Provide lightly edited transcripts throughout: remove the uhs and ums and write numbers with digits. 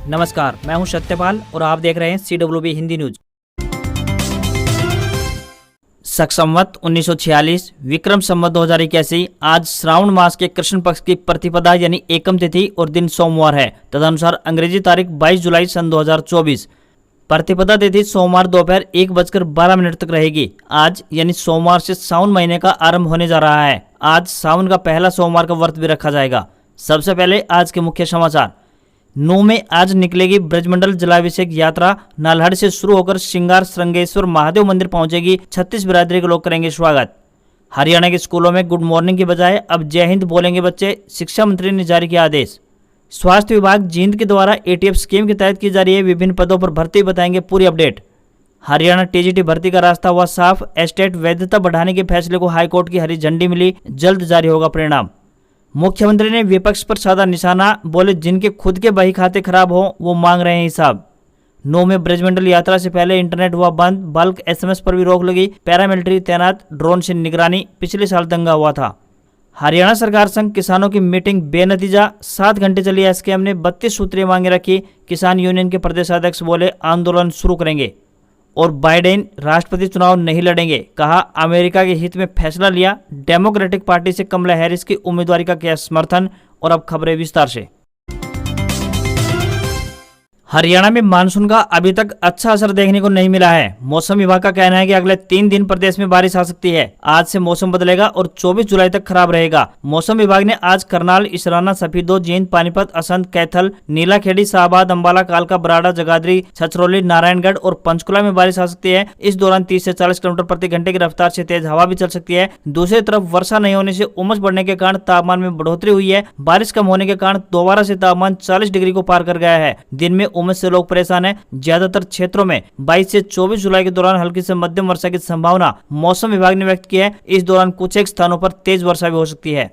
नमस्कार, मैं हूं सत्यपाल और आप देख रहे हैं CWB हिंदी न्यूज। शक संवत 1946 विक्रम संवत 2081 आज श्रावण मास के कृष्ण पक्ष की प्रतिपदा यानी एकम तिथि और दिन सोमवार है। तदनुसार अंग्रेजी तारीख 22 जुलाई सन 2024। प्रतिपदा तिथि सोमवार दोपहर 1:12 तक रहेगी। आज यानी सोमवार से सावन महीने का आरंभ होने जा रहा है। आज सावन का पहला सोमवार का व्रत भी रखा जाएगा। सबसे पहले आज के मुख्य समाचार। 9 में आज निकलेगी ब्रजमंडल जलाभिषेक यात्रा। नालहड़ से शुरू होकर श्रृंगार श्रृंगेश्वर महादेव मंदिर पहुंचेगी। 36 बिरादरी के लोग करेंगे स्वागत। हरियाणा के स्कूलों में गुड मॉर्निंग की बजाय अब जय हिंद बोलेंगे बच्चे। शिक्षा मंत्री ने जारी किया आदेश। स्वास्थ्य विभाग जींद के द्वारा ATF स्कीम के तहत की जा रही है विभिन्न पदों पर भर्ती, बताएंगे पूरी अपडेट। हरियाणा TGT भर्ती का रास्ता हुआ साफ। एस्टेट वैधता बढ़ाने के फैसले को हाईकोर्ट की हरी झंडी मिली। जल्द जारी होगा परिणाम। मुख्यमंत्री ने विपक्ष पर साधा निशाना, बोले जिनके खुद के बही खाते खराब हो वो मांग रहे हैं हिसाब। 9 में ब्रजमंडल यात्रा से पहले इंटरनेट हुआ बंद। बल्क SMS पर भी रोक लगी। पैरामिलिट्री तैनात, ड्रोन से निगरानी। पिछले साल दंगा हुआ था। हरियाणा सरकार संघ किसानों की मीटिंग बेनतीजा। 7 घंटे चली SKM ने 32 सूत्रीय मांगे रखी। किसान यूनियन के प्रदेशाध्यक्ष बोले आंदोलन शुरू करेंगे। और बाइडेन राष्ट्रपति चुनाव नहीं लड़ेंगे, कहा अमेरिका के हित में फैसला लिया। डेमोक्रेटिक पार्टी से कमला हैरिस की उम्मीदवारी का किया समर्थन। और अब खबरें विस्तार से। हरियाणा में मानसून का अभी तक अच्छा असर देखने को नहीं मिला है। मौसम विभाग का कहना है कि अगले 3 दिन प्रदेश में बारिश आ सकती है। आज से मौसम बदलेगा और 24 जुलाई तक खराब रहेगा। मौसम विभाग ने आज करनाल, इसराना, सफीदो, जींद, पानीपत, असंध, कैथल, नीलाखेड़ी, शाहबाद, अंबाला, कालका, बराड़ा, जगाधरी, छछरौली, नारायणगढ़ और पंचकुला में बारिश आ सकती है। इस दौरान 30 से 40 किलोमीटर प्रति घंटे की रफ्तार से तेज हवा भी चल सकती है। दूसरी तरफ वर्षा नहीं होने से उमस बढ़ने के कारण तापमान में बढ़ोतरी हुई है। बारिश कम होने के कारण दोबारा से तापमान 40 डिग्री को पार कर गया है। दिन में उमस से लोग परेशान हैं। ज्यादातर क्षेत्रों में 22 से 24 जुलाई के दौरान हल्की से मध्यम वर्षा की संभावना मौसम विभाग ने व्यक्त की है। इस दौरान कुछ एक स्थानों पर तेज वर्षा भी हो सकती है।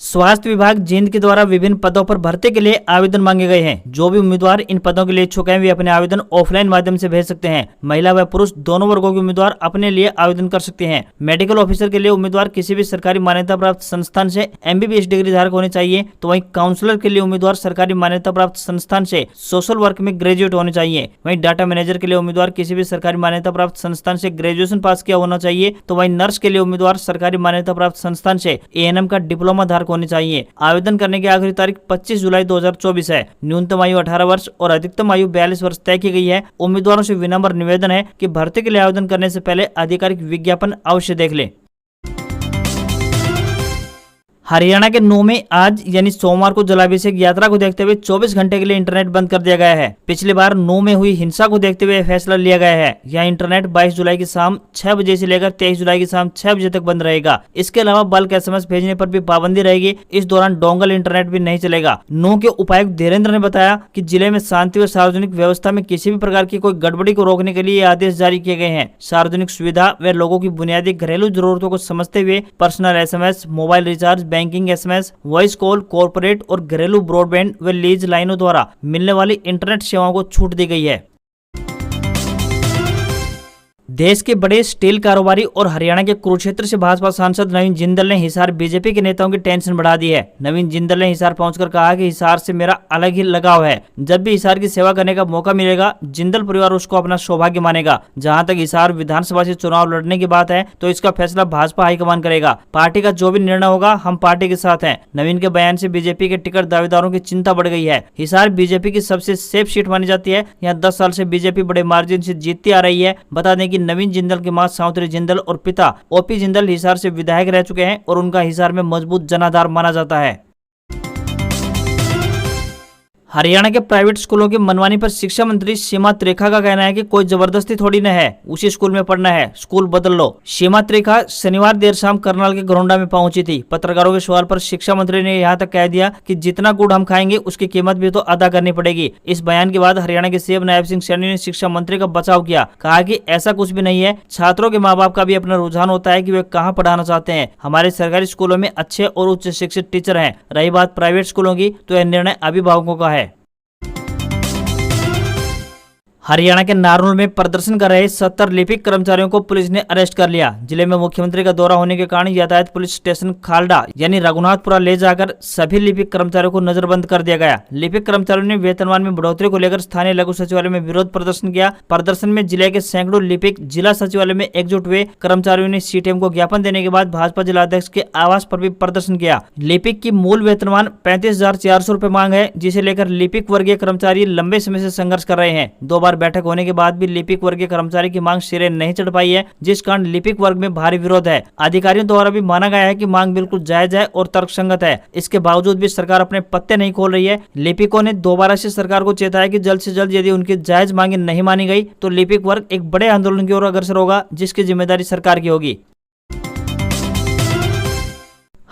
स्वास्थ्य विभाग जींद के द्वारा विभिन्न पदों पर भर्ती के लिए आवेदन मांगे गए हैं। जो भी उम्मीदवार इन पदों के लिए इच्छुक हैं वे अपने आवेदन ऑफलाइन माध्यम से भेज सकते हैं। महिला व पुरुष दोनों वर्गों के उम्मीदवार अपने लिए आवेदन कर सकते हैं। मेडिकल ऑफिसर के लिए उम्मीदवार किसी भी सरकारी मान्यता प्राप्त संस्थान से MBBS डिग्री धारक होने चाहिए। तो वहीं काउंसलर के लिए उम्मीदवार सरकारी मान्यता प्राप्त संस्थान से सोशल वर्क में ग्रेजुएट होने चाहिए। वहीं डाटा मैनेजर के लिए उम्मीदवार किसी भी सरकारी मान्यता प्राप्त संस्थान से ग्रेजुएशन पास किया होना चाहिए। तो वहीं नर्स के लिए उम्मीदवार सरकारी मान्यता प्राप्त संस्थान से ANM का डिप्लोमा धारक होने चाहिए। आवेदन करने की आखिरी तारीख 25 जुलाई 2024 है। न्यूनतम आयु 18 वर्ष और अधिकतम आयु 42 वर्ष तय की गई है। उम्मीदवारों से विनम्र निवेदन है कि भर्ती के लिए आवेदन करने से पहले आधिकारिक विज्ञापन अवश्य देख लें। हरियाणा के 9 में आज यानी सोमवार को जलाभिषेक यात्रा को देखते हुए 24 घंटे के लिए इंटरनेट बंद कर दिया गया है। पिछली बार 9 में हुई हिंसा को देखते हुए फैसला लिया गया है। यह इंटरनेट 22 जुलाई की शाम 6 बजे से लेकर 23 जुलाई की शाम 6 बजे तक बंद रहेगा। इसके अलावा बल्क SMS भेजने पर भी पाबंदी रहेगी। इस दौरान डोंगल इंटरनेट भी नहीं चलेगा। 9 के उपायुक्त धीरेन्द्र ने बताया कि जिले में शांति व सार्वजनिक व्यवस्था में किसी भी प्रकार की कोई गड़बड़ी को रोकने के लिए आदेश जारी किए गए हैं। सार्वजनिक सुविधा व लोगों की बुनियादी घरेलू जरूरतों को समझते हुए personal SMS, mobile recharge, banking SMS, voice call, corporate और घरेलू ब्रॉडबैंड व लीज लाइनों द्वारा मिलने वाली इंटरनेट सेवाओं को छूट दी गई है। देश के बड़े स्टील कारोबारी और हरियाणा के कुरुक्षेत्र से भाजपा सांसद नवीन जिंदल ने हिसार बीजेपी के नेताओं की टेंशन बढ़ा दी है। नवीन जिंदल ने हिसार पहुंचकर कहा कि हिसार से मेरा अलग ही लगाव है। जब भी हिसार की सेवा करने का मौका मिलेगा जिंदल परिवार उसको अपना सौभाग्य मानेगा। जहां तक हिसार विधानसभा से चुनाव लड़ने की बात है तो इसका फैसला भाजपा हाईकमान करेगा। पार्टी का जो भी निर्णय होगा हम पार्टी के साथ हैं। नवीन के बयान से बीजेपी के टिकट दावेदारों की चिंता बढ़ गई है। हिसार बीजेपी की सबसे सेफ सीट मानी जाती है। यहाँ 10 साल से बीजेपी बड़े मार्जिन से जीतती आ रही है। बता दें कि नवीन जिंदल की मां सावित्री जिंदल और पिता OP जिंदल हिसार से विधायक रह चुके हैं और उनका हिसार में मजबूत जनाधार माना जाता है। हरियाणा के प्राइवेट स्कूलों की मनमानी पर शिक्षा मंत्री सीमा त्रिखा का कहना है कि कोई जबरदस्ती थोड़ी न है, उसी स्कूल में पढ़ना है, स्कूल बदल लो। सीमा त्रिखा शनिवार देर शाम करनाल के घरोंडा में पहुंची थी। पत्रकारों के सवाल पर शिक्षा मंत्री ने यहां तक कह दिया कि जितना गुड़ हम खाएंगे उसकी कीमत भी तो अदा करनी पड़ेगी। इस बयान के बाद हरियाणा के CM नायब सिंह सैनी ने शिक्षा मंत्री का बचाव किया। कहा कि ऐसा कुछ भी नहीं है। छात्रों के माँ बाप का भी अपना रुझान होता है कि वे कहाँ पढ़ाना चाहते हैं। हमारे सरकारी स्कूलों में अच्छे और उच्च शिक्षित टीचर हैं। रही बात प्राइवेट स्कूलों की तो यह निर्णय अभिभावकों का है। हरियाणा के नारनौल में प्रदर्शन कर रहे 70 लिपिक कर्मचारियों को पुलिस ने अरेस्ट कर लिया। जिले में मुख्यमंत्री का दौरा होने के कारण यातायात पुलिस स्टेशन खालडा यानी रघुनाथपुरा ले जाकर सभी लिपिक कर्मचारियों को नजरबंद कर दिया गया। लिपिक कर्मचारियों ने वेतनमान में बढ़ोतरी को लेकर स्थानीय लघु सचिवालय में विरोध प्रदर्शन किया। प्रदर्शन में जिले के सैकड़ों लिपिक जिला सचिवालय में एकजुट हुए। कर्मचारियों ने सीटीएम को ज्ञापन देने के बाद भाजपा जिलाध्यक्ष के आवास पर भी प्रदर्शन किया। लिपिक की मूल वेतनमान 35,400 रूपए मांग है, जिसे लेकर लिपिक वर्गीय कर्मचारी लंबे समय से संघर्ष कर रहे हैं। 2 बार बैठक होने के बाद भी लिपिक वर्गीय कर्मचारी की मांग सिरे नहीं चढ़ पाई है, जिस कारण लिपिक वर्ग में भारी विरोध है। अधिकारियों द्वारा भी माना गया है कि मांग बिल्कुल जायज है और तर्कसंगत है। इसके बावजूद भी सरकार अपने पत्ते नहीं खोल रही है। लिपिकों ने दोबारा से सरकार को चेताया कि जल्द से जल्द यदि उनकी जायज मांगे नहीं मानी गई तो लिपिक वर्ग एक बड़े आंदोलन की ओर अग्रसर होगा, जिसकी जिम्मेदारी सरकार की होगी।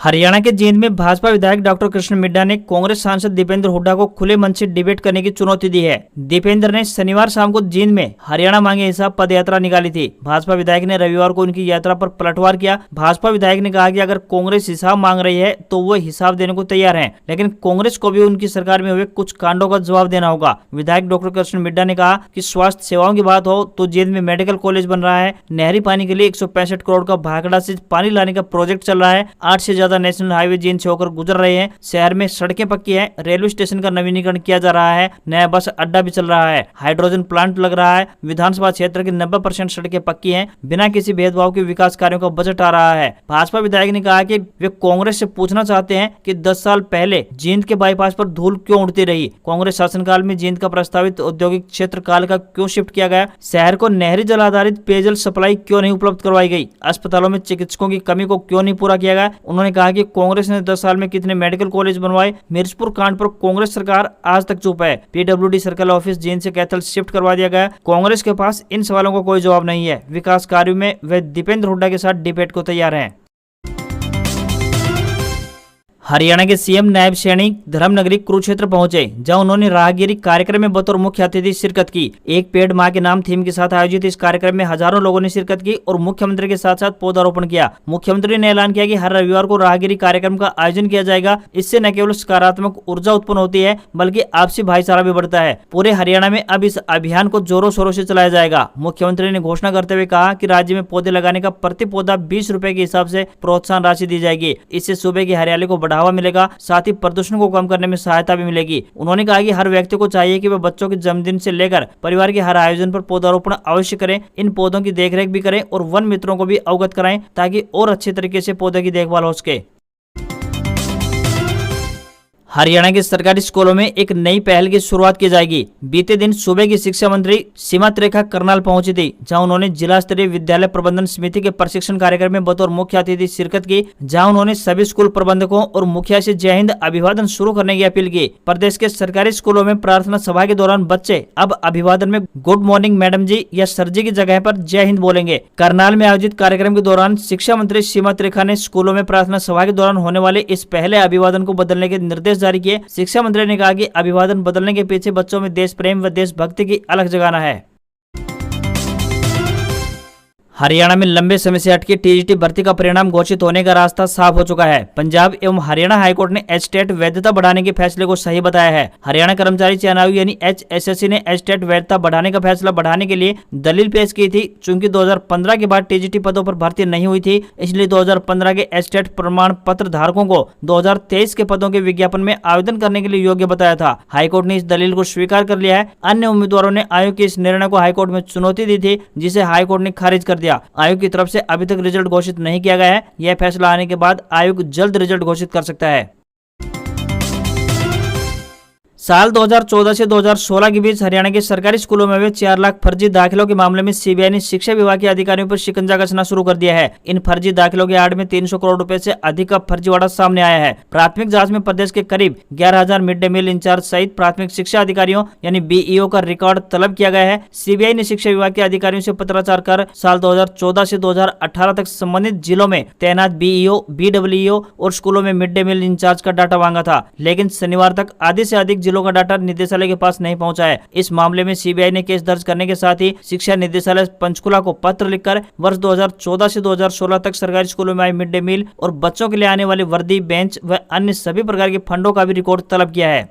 हरियाणा के जींद में भाजपा विधायक डॉक्टर कृष्ण मिड्डा ने कांग्रेस सांसद दीपेंद्र हुड्डा को खुले मन से डिबेट करने की चुनौती दी है। दीपेंद्र ने शनिवार शाम को जींद में हरियाणा मांगे हिसाब पद यात्रा निकाली थी। भाजपा विधायक ने रविवार को उनकी यात्रा पर पलटवार किया। भाजपा विधायक ने कहा कि अगर कांग्रेस हिसाब मांग रही है तो वो हिसाब देने को तैयार है, लेकिन कांग्रेस को भी उनकी सरकार में हुए कुछ कांडों का जवाब देना होगा। विधायक डॉक्टर कृष्ण मिड्डा ने कहा कि स्वास्थ्य सेवाओं की बात हो तो जींद में मेडिकल कॉलेज बन रहा है। नहरी पानी के लिए 165 करोड़ का भाखड़ा से पानी लाने का प्रोजेक्ट चल रहा है। 8 से ज्यादा नेशनल हाईवे जींद से होकर गुजर रहे हैं। शहर में सड़कें पक्की हैं। रेलवे स्टेशन का नवीनीकरण किया जा रहा है। नया बस अड्डा भी चल रहा है। हाइड्रोजन प्लांट लग रहा है। विधानसभा क्षेत्र की 90% सड़कें पक्की हैं। बिना किसी भेदभाव के विकास कार्यों का बजट आ रहा है। भाजपा विधायक ने कहा कि वे कांग्रेस से पूछना चाहते हैं कि 10 साल पहले जींद के बाईपास पर धूल क्यों उड़ती रही। कांग्रेस शासनकाल में जींद का प्रस्तावित औद्योगिक क्षेत्र काल का क्यों शिफ्ट किया गया। शहर को नहरी जल आधारित पेयजल सप्लाई क्यों नहीं उपलब्ध करवाई गई। अस्पतालों में चिकित्सकों की कमी को क्यों नहीं पूरा किया गया। उन्होंने कहा कि कांग्रेस ने 10 साल में कितने मेडिकल कॉलेज बनवाए। मिर्चपुर कांड पर कांग्रेस सरकार आज तक चुप है। पीडब्ल्यूडी सर्कल ऑफिस जींद से कैथल शिफ्ट करवा दिया गया। कांग्रेस के पास इन सवालों का कोई जवाब नहीं है। विकास कार्यों में वे दीपेंद्र हुड्डा के साथ डिबेट को तैयार हैं। हरियाणा के सीएम नायब सैनिक धर्मनगरी कुरुक्षेत्र पहुंचे, जहां उन्होंने राहगिरी कार्यक्रम में बतौर मुख्य अतिथि शिरकत की। एक पेड़ मां के नाम थीम के साथ आयोजित इस कार्यक्रम में हजारों लोगों ने शिरकत की और मुख्यमंत्री के साथ साथ पौधारोपण किया। मुख्यमंत्री ने ऐलान किया कि हर रविवार को राहगिरी कार्यक्रम का आयोजन किया जाएगा। इससे न केवल सकारात्मक ऊर्जा उत्पन्न होती है, बल्कि आपसी भाईचारा भी बढ़ता है। पूरे हरियाणा में अब इस अभियान को जोरों शोरों से चलाया जाएगा। मुख्यमंत्री ने घोषणा करते हुए कहा कि राज्य में पौधे लगाने का प्रति पौधा 20 रुपए के हिसाब से प्रोत्साहन राशि दी जाएगी। इससे सूबे की हरियाली को बढ़ावा मिलेगा, साथ ही प्रदूषण को कम करने में सहायता भी मिलेगी। उन्होंने कहा कि हर व्यक्ति को चाहिए कि वह बच्चों के जन्मदिन से लेकर परिवार के हर आयोजन पर पौधारोपण अवश्य करें। इन पौधों की देखरेख भी करें और वन मित्रों को भी अवगत कराएं, ताकि और अच्छे तरीके से पौधों की देखभाल हो सके। हरियाणा के सरकारी स्कूलों में एक नई पहल की शुरुआत की जाएगी। बीते दिन सूबे की शिक्षा मंत्री सीमा त्रेखा करनाल पहुंची थी, जहां उन्होंने जिला स्तरीय विद्यालय प्रबंधन समिति के प्रशिक्षण कार्यक्रम में बतौर मुख्य अतिथि शिरकत की, जहां उन्होंने सभी स्कूल प्रबंधकों और मुखिया से जय हिंद अभिवादन शुरू करने की अपील की। प्रदेश के सरकारी स्कूलों में प्रार्थना सभा के दौरान बच्चे अब अभिवादन में गुड मॉर्निंग मैडम जी या सर जी की जगह पर जय हिंद बोलेंगे। करनाल में आयोजित कार्यक्रम के दौरान शिक्षा मंत्री सीमा त्रेखा ने स्कूलों में प्रार्थना सभा के दौरान होने वाले इस पहले अभिवादन को बदलने के निर्देश जारी किए। शिक्षा मंत्री ने कहा कि अभिवादन बदलने के पीछे बच्चों में देश प्रेम व देशभक्ति की अलग जगाना है। हरियाणा में लंबे समय से अटकी टीजीटी भर्ती का परिणाम घोषित होने का रास्ता साफ हो चुका है। पंजाब एवं हरियाणा हाईकोर्ट ने एचटेट वैधता बढ़ाने के फैसले को सही बताया है। हरियाणा कर्मचारी चयन आयोग यानी HSSC ने एचटेट वैधता बढ़ाने का फैसला बढ़ाने के लिए दलील पेश की थी। चूंकि 2015 के बाद टीजीटी पदों पर भर्ती नहीं हुई थी, इसलिए 2015 के एचटेट प्रमाण पत्र धारकों को 2023 के पदों के विज्ञापन में आवेदन करने के लिए योग्य बताया था। हाईकोर्ट ने इस दलील को स्वीकार कर लिया है। अन्य उम्मीदवारों ने आयोग के इस निर्णय को हाईकोर्ट में चुनौती दी थी, जिसे हाईकोर्ट ने खारिज कर दिया। आयोग की तरफ से अभी तक रिजल्ट घोषित नहीं किया गया है। यह फैसला आने के बाद आयोग जल्द रिजल्ट घोषित कर सकता है। साल 2014 से 2016 के बीच हरियाणा के सरकारी स्कूलों में हुए 4 लाख फर्जी दाखिलों के मामले में सीबीआई ने शिक्षा विभाग के अधिकारियों पर शिकंजा कसना शुरू कर दिया है। इन फर्जी दाखिलों की आड़ में 300 करोड़ रुपए से अधिक का फर्जीवाड़ा सामने आया है। प्राथमिक जांच में प्रदेश के करीब 11,000 मिड डे मील इंचार्ज सहित प्राथमिक शिक्षा अधिकारियों यानी BEO का रिकॉर्ड तलब किया गया है। सीबीआई ने शिक्षा विभाग के अधिकारियों से पत्राचार कर साल 2014 से 2018 तक संबंधित जिलों में तैनात BEO, BEO और स्कूलों में मिड डे मील इंचार्ज का डाटा मांगा था, लेकिन शनिवार तक आधे से अधिक जिलों का डाटा निदेशालय के पास नहीं पहुंचा है। इस मामले में सीबीआई ने केस दर्ज करने के साथ ही शिक्षा निदेशालय पंचकुला को पत्र लिखकर वर्ष 2014 से 2016 तक सरकारी स्कूलों में आई मिड डे मील और बच्चों के लिए आने वाली वर्दी, बेंच व अन्य सभी प्रकार के फंडों का भी रिकॉर्ड तलब किया है।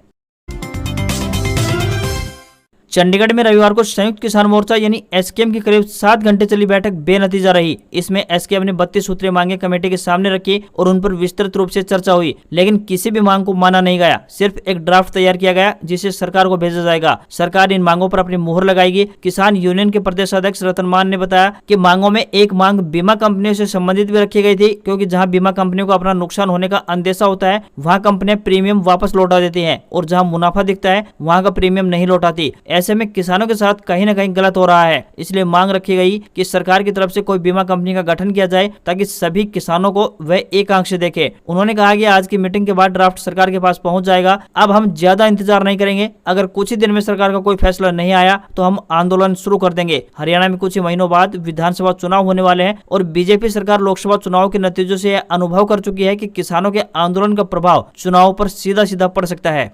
चंडीगढ़ में रविवार को संयुक्त किसान मोर्चा यानी एसकेएम की करीब 7 घंटे चली बैठक बेनतीजा रही। इसमें एसकेएम ने 32 सूत्रीय मांगे कमेटी के सामने रखी और उन पर विस्तृत रूप से चर्चा हुई, लेकिन किसी भी मांग को माना नहीं गया। सिर्फ एक ड्राफ्ट तैयार किया गया जिसे सरकार को भेजा जाएगा। सरकार इन मांगों पर अपनी मुहर लगाएगी। किसान यूनियन के प्रदेश अध्यक्ष रतन मान ने बताया कि मांगों में एक मांग बीमा कंपनियों से संबंधित भी रखी गई थी, क्योंकि जहां बीमा कंपनियों को अपना नुकसान होने का अंदेशा होता है वहां कंपनियां प्रीमियम वापस लौटा देती हैं और जहां मुनाफा दिखता है वहां का प्रीमियम नहीं लौटाती। ऐसे में किसानों के साथ कहीं न कहीं गलत हो रहा है। इसलिए मांग रखी गई कि सरकार की तरफ से कोई बीमा कंपनी का गठन किया जाए ताकि सभी किसानों को वह एक आंख से देखे। उन्होंने कहा कि आज की मीटिंग के बाद ड्राफ्ट सरकार के पास पहुंच जाएगा। अब हम ज्यादा इंतजार नहीं करेंगे। अगर कुछ ही दिन में सरकार का कोई फैसला नहीं आया तो हम आंदोलन शुरू कर देंगे। हरियाणा में कुछ ही महीनों बाद विधानसभा चुनाव होने वाले हैं और बीजेपी सरकार लोकसभा चुनाव के नतीजों से यह अनुभव कर चुकी है कि किसानों के आंदोलन का प्रभाव चुनाव पर सीधा सीधा पड़ सकता है।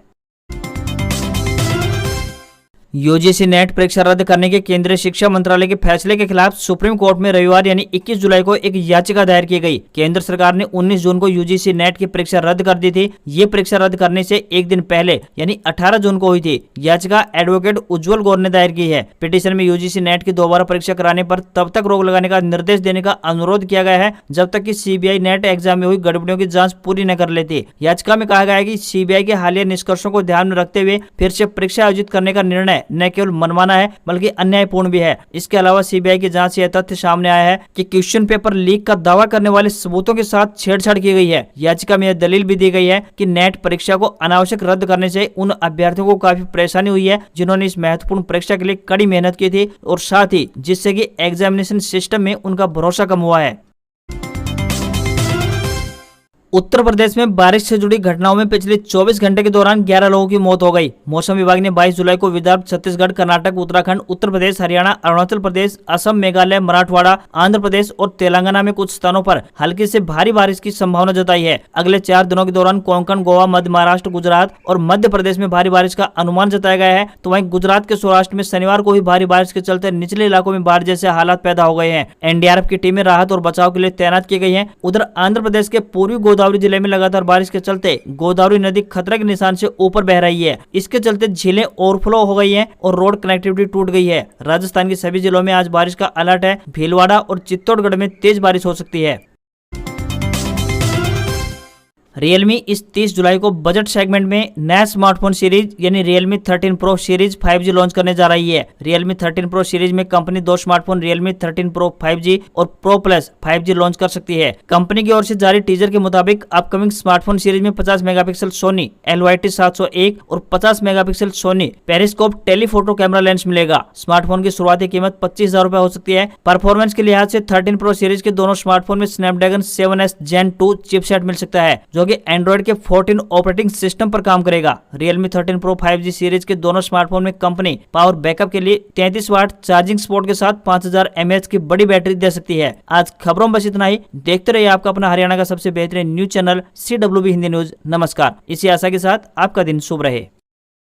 यूजीसी नेट परीक्षा रद्द करने के केंद्रीय शिक्षा मंत्रालय के फैसले के खिलाफ सुप्रीम कोर्ट में रविवार यानी 21 जुलाई को एक याचिका दायर की गई। केंद्र सरकार ने 19 जून को यूजीसी नेट की परीक्षा रद्द कर दी थी। ये परीक्षा रद्द करने से एक दिन पहले यानी 18 जून को हुई थी। याचिका एडवोकेट उज्जवल गौर ने दायर की है। पिटीशन में यूजीसी नेट की दोबारा परीक्षा कराने पर तब तक रोक लगाने का निर्देश देने का अनुरोध किया गया है जब तक कि सीबीआई नेट एग्जाम में हुई गड़बड़ियों की जांच पूरी न कर लेती। याचिका में कहा गया है कि सीबीआई के हालिया निष्कर्षों को ध्यान में रखते हुए फिर से परीक्षा आयोजित करने का निर्णय न केवल मनमाना है बल्कि अन्यायपूर्ण भी है। इसके अलावा सीबीआई की जांच से यह तथ्य सामने आया है कि क्वेश्चन पेपर लीक का दावा करने वाले सबूतों के साथ छेड़छाड़ की गई है। याचिका में यह दलील भी दी गई है कि नेट परीक्षा को अनावश्यक रद्द करने से उन अभ्यर्थियों को काफी परेशानी हुई है जिन्होंने इस महत्वपूर्ण परीक्षा के लिए कड़ी मेहनत की थी और साथ ही जिससे कि एग्जामिनेशन सिस्टम में उनका भरोसा कम हुआ है। उत्तर प्रदेश में बारिश से जुड़ी घटनाओं में पिछले 24 घंटे के दौरान 11 लोगों की मौत हो गई। मौसम विभाग ने 22 जुलाई को विदर्भ, छत्तीसगढ़, कर्नाटक, उत्तराखंड, उत्तर प्रदेश, हरियाणा, अरुणाचल प्रदेश, असम, मेघालय, मराठवाड़ा, आंध्र प्रदेश और तेलंगाना में कुछ स्थानों पर हल्की से भारी बारिश की संभावना जताई है। अगले 4 दिनों के दौरान कोंकण, गोवा, मध्य महाराष्ट्र, गुजरात और मध्य प्रदेश में भारी बारिश का अनुमान जताया गया है। तो वहीं गुजरात के सौराष्ट्र में शनिवार को ही भारी बारिश के चलते निचले इलाकों में बाढ़ जैसे हालात पैदा हो गए हैं। एनडीआरएफ की टीमें राहत और बचाव के लिए तैनात की गई है। उधर आंध्र प्रदेश के पूर्वी गोदावरी जिले में लगातार बारिश के चलते गोदावरी नदी खतरे के निशान से ऊपर बह रही है। इसके चलते झीलें ओवरफ्लो हो गई हैं और रोड कनेक्टिविटी टूट गई है। राजस्थान के सभी जिलों में आज बारिश का अलर्ट है। भीलवाड़ा और चित्तौड़गढ़ में तेज बारिश हो सकती है। रियलमी इस 30 जुलाई को बजट सेगमेंट में नया स्मार्टफोन सीरीज यानी Realme 13 pro series 5G launch करने जा रही है। रियलमी 13 प्रो सीरीज में company 2 smartphone Realme 13 pro 5G और प्रो प्लस 5G लॉन्च कर सकती है। कंपनी की ओर से जारी टीजर के मुताबिक अपकमिंग स्मार्टफोन सीरीज में 50 मेगापिक्सल सोनी LYT 701 और 50 megapixel Soni periscope telephoto camera lens मिलेगा। स्मार्टफोन की शुरुआती कीमत 25,000 रुपए हो सकती है। परफॉर्मेंस के लिहाज से 13 प्रो सीरीज के दोनों स्मार्टफोन में स्नैपड्रैगन 7S Gen 2 चिपसेट मिल सकता है जो कि एंड्रॉइड के 14 ऑपरेटिंग सिस्टम पर काम करेगा। Realme 13 Pro 5G सीरीज के दोनों स्मार्टफोन में कंपनी पावर बैकअप के लिए 33 वाट चार्जिंग सपोर्ट के साथ 5000 mAh की बड़ी बैटरी दे सकती है। आज खबरों में बस इतना ही। देखते रहिए आपका अपना हरियाणा का सबसे बेहतरीन news channel CWB Hindi news. नमस्कार। इसी आशा के साथ आपका दिन शुभ रहे।